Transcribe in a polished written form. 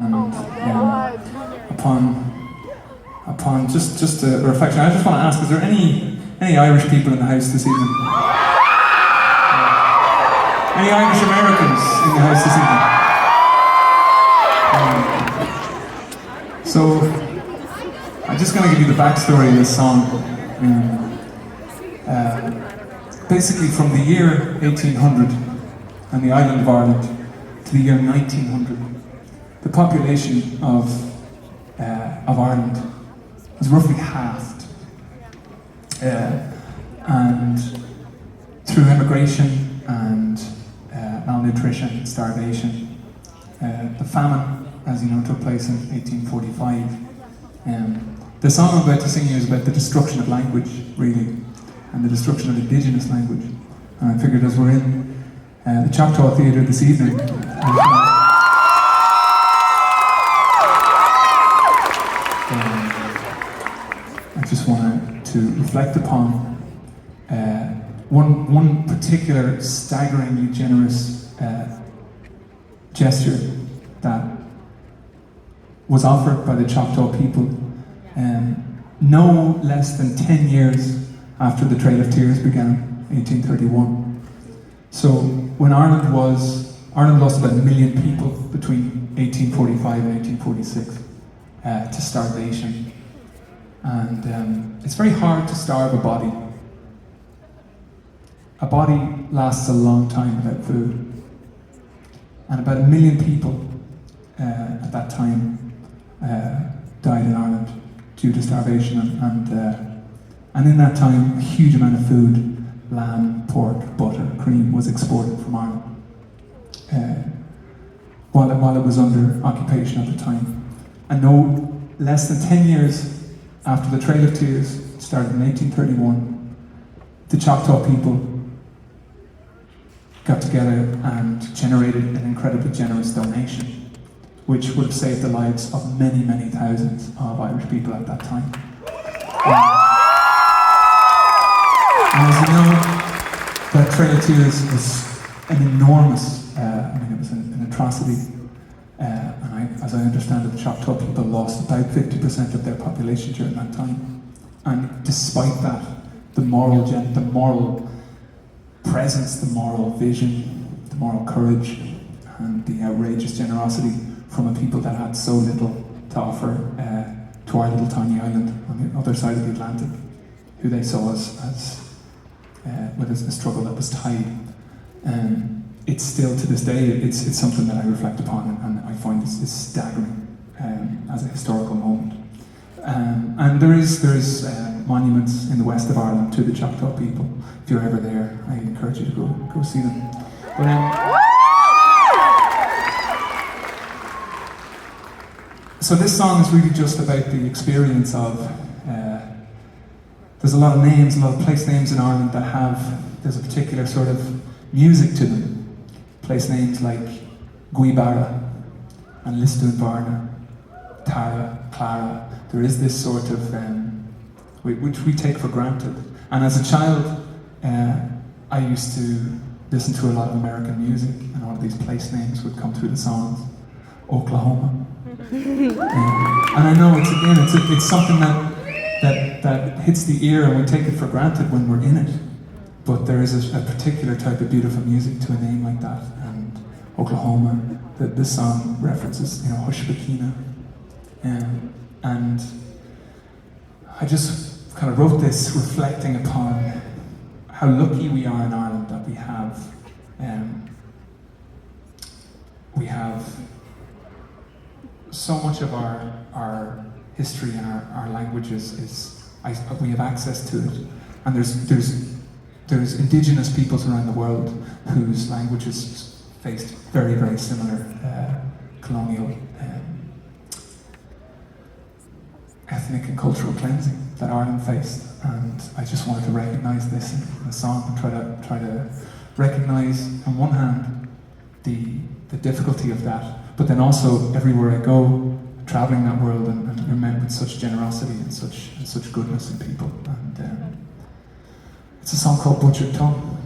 Upon just a reflection, I just want to ask: is there any Irish people in the house this evening? Any Irish Americans in the house this evening? So I'm just going to give you the backstory of this song. Basically, from the year 1800 and the island of Ireland to the year 1900, the population of Ireland was roughly halved, and through immigration and malnutrition, starvation, the famine, as you know, took place in 1845. The song I'm about to sing you is about the destruction of language, really, and the destruction of indigenous language. And I figured as we're in the Choctaw Theatre this evening, I just wanted to reflect upon one particular staggeringly generous gesture that was offered by the Choctaw people no less than 10 years after the Trail of Tears began, 1831. So when Ireland lost about 1 million people between 1845 and 1846 to starvation. And it's very hard to starve a body. A body lasts a long time without food. And about 1 million people at that time died in Ireland due to starvation. And in that time, a huge amount of food, lamb, pork, butter, cream, was exported from Ireland while it was under occupation at the time. And no less than 10 years after the Trail of Tears started in 1831, the Choctaw people got together and generated an incredibly generous donation, which would have saved the lives of many, many thousands of Irish people at that time. And as you know, that Trail of Tears was an enormous, it was an atrocity. As I understand it, the Choctaw people lost about 50% of their population during that time. And despite that, the moral presence, the moral vision, the moral courage, and the outrageous generosity from a people that had so little to offer to our little tiny island on the other side of the Atlantic, who they saw as with a struggle that was tied. It's still, to this day, it's something that I reflect upon, and I find it's staggering as a historical moment. And there is monuments in the west of Ireland to the Choctaw people. If you're ever there, I encourage you to go see them. But, so this song is really just about the experience of, there's a lot of names, a lot of place names in Ireland that there's a particular sort of music to them. Place names like Guibara and Lisdoonvarna, Tara, Clara. There is this sort of, which we take for granted. And as a child, I used to listen to a lot of American music, and all of these place names would come through the songs. Oklahoma. And I know it's something that hits the ear, and we take it for granted when we're in it. But there is a particular type of beautiful music to a name like that, and Oklahoma, that this song references, Hushpakina. And I just kind of wrote this reflecting upon how lucky we are in Ireland that we have so much of our history and our languages we have access to it. And there's indigenous peoples around the world whose languages faced very, very similar colonial ethnic and cultural cleansing that Ireland faced. And I just wanted to recognise this in the song and try to recognise, on one hand, the difficulty of that, but then also everywhere I go, travelling that world and remembering such generosity and such goodness in people. And it's a song called Butchered Tongue.